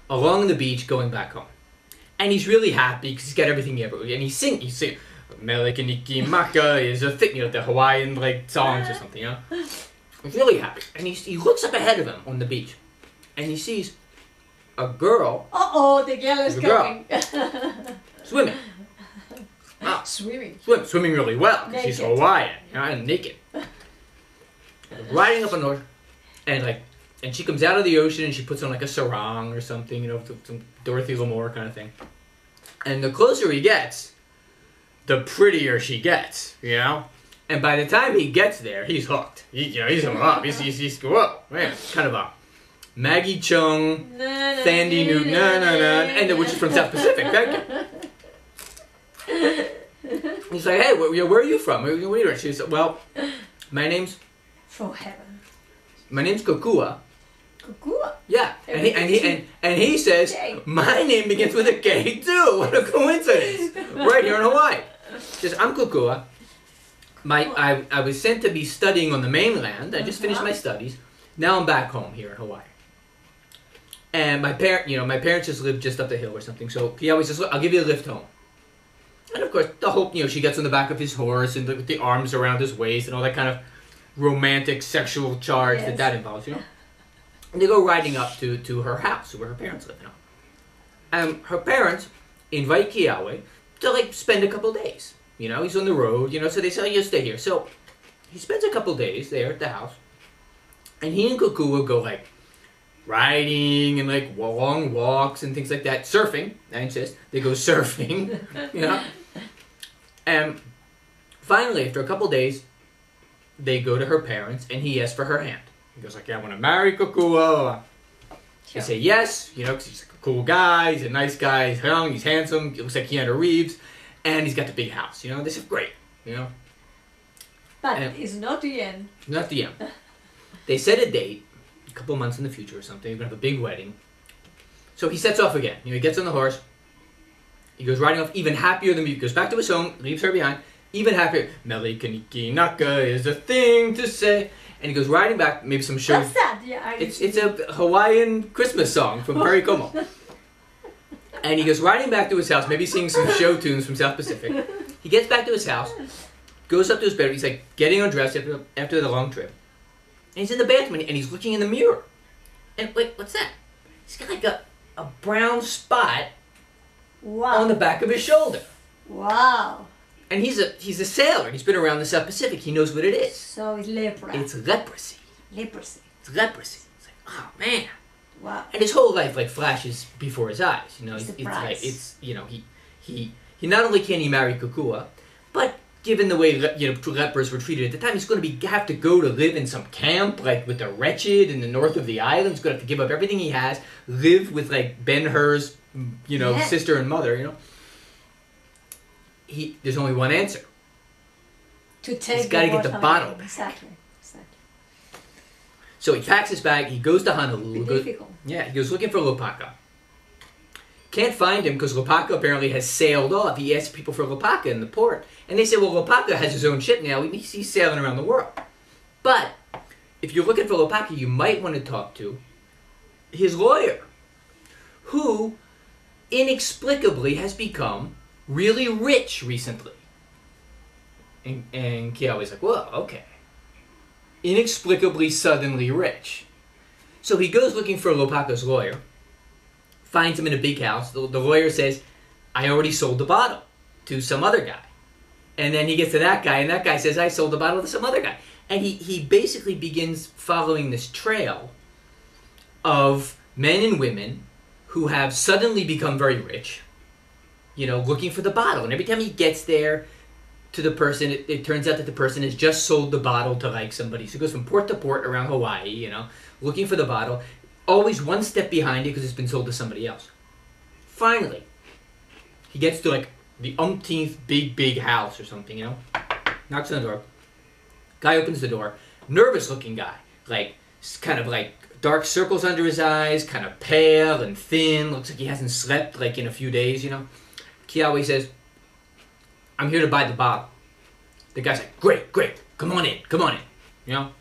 along the beach going back home. And he's really happy because he's got everything he ever... And he's singing, Melikaniki Maka is a thing, you know, the Hawaiian, like, songs or something, you know? He's really happy. And he looks up ahead of him on the beach. And he sees a girl... Uh-oh, the girl is coming. Swimming. Wow. Swimming really well, because she's Hawaiian, you know, and naked. Riding up on the horse, and she comes out of the ocean and she puts on like a sarong or something, you know, some Dorothy Lamour kind of thing. And the closer he gets, the prettier she gets, you know? And by the time he gets there, he's hooked. He's in love. He's whoa, man, kind of a Maggie Chung, Thandie Newton, and which is from South Pacific, thank you. He's like, hey, where are you from? Where are you from? She said, well, my name's... From heaven. My name's Kokua. Kokua? Yeah. And he says, my name begins with a K too. What a coincidence. Right here in Hawaii. He says, I'm Kokua. I was sent to be studying on the mainland. I just finished my studies. Now I'm back home here in Hawaii. And my parents just live just up the hill or something. So he always says, look, I'll give you a lift home. And of course, the hope, she gets on the back of his horse and with the arms around his waist and all that kind of romantic sexual charge that involves, you know. And they go riding up to her house where her parents live, you know. And her parents invite Kiawe to like spend a couple days. You know, he's on the road, you know, so they say, oh, you stay here. So he spends a couple days there at the house. And he and Kokua go like riding and like long walks and things like that. Surfing, I insist. They go surfing, you know. And finally, after a couple days, they go to her parents and he asks for her hand. He goes like, yeah, I want to marry Kokua. They say yes, you know, because he's like a cool guy, he's a nice guy, he's young, he's handsome, he looks like Keanu Reeves, and he's got the big house, you know. They said, great, you know. But it's not the end. Not the end. They set a date, a couple months in the future or something, they're going to have a big wedding. So he sets off again. You know, he gets on the horse, he goes riding off even happier than me. He goes back to his home, leaves her behind, even happier. Mele kaniki naka is a thing to say. And he goes riding back, maybe some show. What's that? Yeah, it's a Hawaiian Christmas song from Perry Como. And he goes riding back to his house, maybe singing some show tunes from South Pacific. He gets back to his house, goes up to his bedroom. He's like getting undressed after the long trip. And he's in the bathroom and he's looking in the mirror. And wait, what's that? He's got like a brown spot on the back of his shoulder. Wow. And he's a sailor. He's been around the South Pacific. He knows what it is. So it's leprosy. It's leprosy. Leprosy. It's leprosy. It's like, oh man. Wow. And his whole life like flashes before his eyes. You know, he not only can he marry Kokua, but given the way lepers were treated at the time, he's going to have to go to live in some camp like with the wretched in the north of the island. He's going to have to give up everything he has, live with like Ben-Hur's, sister and mother. You know. There's only one answer. To take He's got to get the bottle back. Exactly. So he packs his bag. He goes to Honolulu. Difficult. He goes looking for Lopaka. Can't find him because Lopaka apparently has sailed off. He asks people for Lopaka in the port. And they say, well, Lopaka has his own ship now. He's sailing around the world. But if you're looking for Lopaka, you might want to talk to his lawyer, who inexplicably has become really rich recently. And Kiawe's like, well, okay. Inexplicably, suddenly rich. So he goes looking for Lopaka's lawyer, finds him in a big house. The lawyer says, I already sold the bottle to some other guy. And then he gets to that guy, and that guy says, I sold the bottle to some other guy. And he basically begins following this trail of men and women who have suddenly become very rich, looking for the bottle. And every time he gets there to the person, it turns out that the person has just sold the bottle to like somebody. So he goes from port to port around Hawaii, looking for the bottle, always one step behind it because it's been sold to somebody else. Finally, he gets to like the umpteenth big house or something, knocks on the door. Guy opens the door, nervous looking guy, like kind of like dark circles under his eyes, kind of pale and thin, looks like he hasn't slept like in a few days, Kiawe says, I'm here to buy the bottle. The guy's like, great, come on in,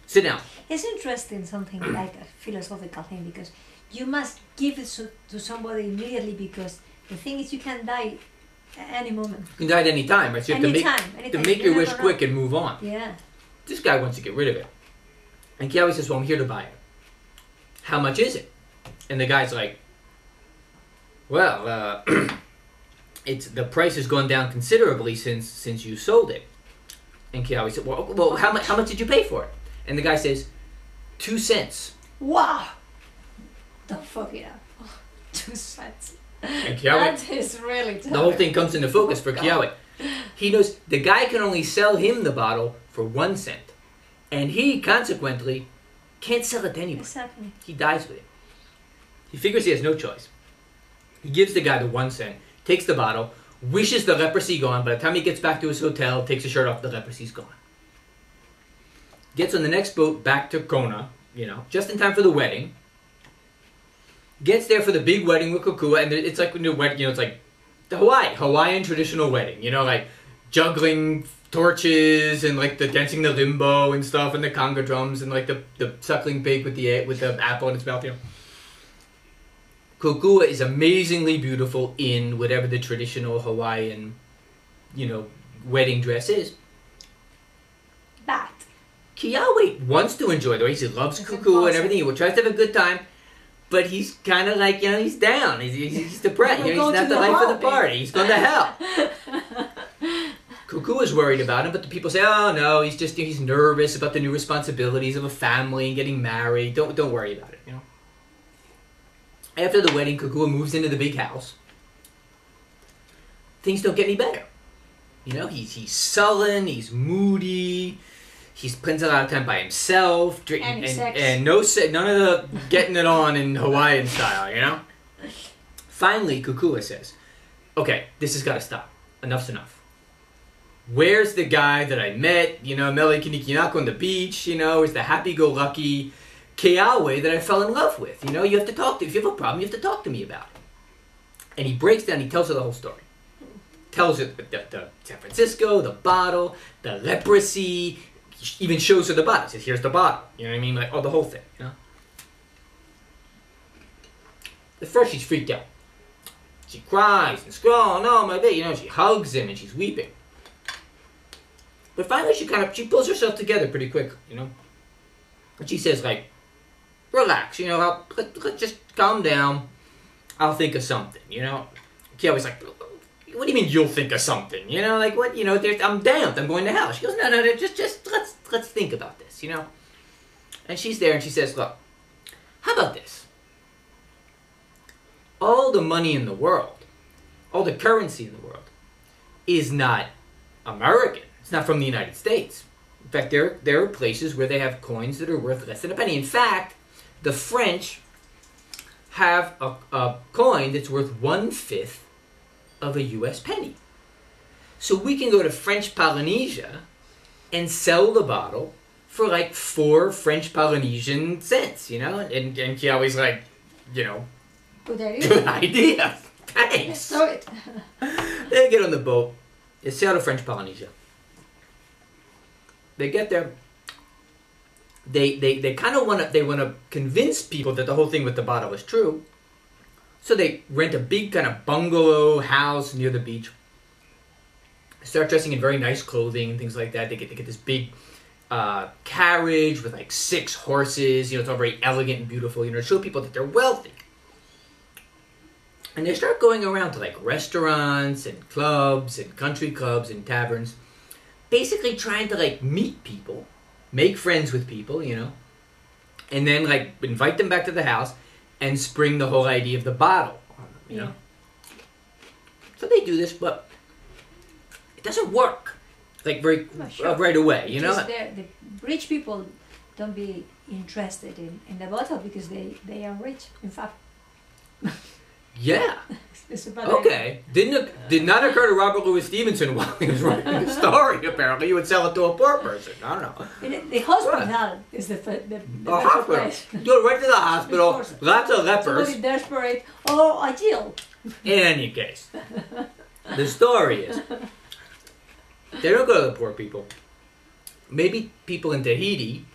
sit down. It's interesting, something like a philosophical thing, because you must give it to somebody immediately, because the thing is you can die at any moment. You can die at any time, right? So you have to make your wish quick and move on. Yeah. This guy wants to get rid of it. And Kiawe says, well, I'm here to buy it. How much is it? And the guy's like, well, the price has gone down considerably since you sold it. And Kiawe said, well, how much did you pay for it? And the guy says, 2 cents. Wow. Don't fuck it up. 2 cents. And Kiawe, that is really terrible. the whole thing comes into focus for Kiawe. He knows the guy can only sell him the bottle for 1 cent. And he, consequently, can't sell it to anybody. Exactly. He dies with it. He figures he has no choice. He gives the guy the 1 cent, takes the bottle, wishes the leprosy gone. By the time he gets back to his hotel, takes his shirt off, the leprosy's gone. Gets on the next boat back to Kona, just in time for the wedding. Gets there for the big wedding with Kukua, and it's like it's like the Hawaiian traditional wedding, like juggling torches and like the dancing the limbo and stuff, and the conga drums and like the suckling pig with the apple in its mouth. Kukua is amazingly beautiful in whatever the traditional Hawaiian, wedding dress is. But Kiawe wants to enjoy the race. He loves Kukua and everything. He tries to have a good time, but he's kind of like, he's down. He's depressed. He's not the life of the party. He's going to hell. Kukua's worried about him, but the people say, oh no, he's nervous about the new responsibilities of a family and getting married. Don't worry about it, After the wedding, Kukua moves into the big house. Things don't get any better. He's sullen, he's moody, he spends a lot of time by himself, and none of the getting it on in Hawaiian style, Finally, Kukua says, okay, this has got to stop. Enough's enough. Where's the guy that I met, Mele Kinikinako on the beach, is the happy-go-lucky Kiawe that I fell in love with. You have to talk to, if you have a problem, you have to talk to me about it. And he breaks down, he tells her the whole story. Tells her the San Francisco, the bottle, the leprosy, even shows her the bottle. Says, here's the bottle. You know what I mean? Like, the whole thing, At first, she's freaked out. She cries and screams, no, my baby, she hugs him and she's weeping. But finally, she pulls herself together pretty quickly, And she says, like, relax, let's just calm down. I'll think of something, Kiawe's like, what do you mean you'll think of something? Like what? I'm damned. I'm going to hell. She goes, no, just let's think about this, And she's there and she says, look, how about this? All the money in the world, all the currency in the world, is not American. It's not from the United States. In fact, there are places where they have coins that are worth less than a penny. In fact, the French have a coin that's worth 1/5 of a U.S. penny. So we can go to French Polynesia and sell the bottle for like 4 French Polynesian cents, And Kiawe's like, good idea. Good idea. Thanks. Do it. They get on the boat. They sail to French Polynesia. They get there. They kind of want to convince people that the whole thing with the bottle is true. So they rent a big kind of bungalow house near the beach. Start dressing in very nice clothing and things like that. They get this big carriage with like 6 horses. It's all very elegant and beautiful. To show people that they're wealthy. And they start going around to like restaurants and clubs and country clubs and taverns, basically trying to like meet people, make friends with people, and then like invite them back to the house and spring the whole idea of the bottle on them, So they do this, but it doesn't work like right away, The rich people don't be interested in the bottle because they are rich, in fact. Yeah. Okay. Did not occur to Robert Louis Stevenson while he was writing the story. Apparently, you would sell it to a poor person. I don't know. The hospital is the hospital. place. Go right to the hospital. Lots of lepers. Somebody desperate. Oh, a jail. In any case, the story is they don't go to the poor people. Maybe people in Tahiti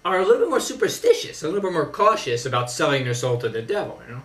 are a little bit more superstitious, a little bit more cautious about selling their soul to the devil, you know.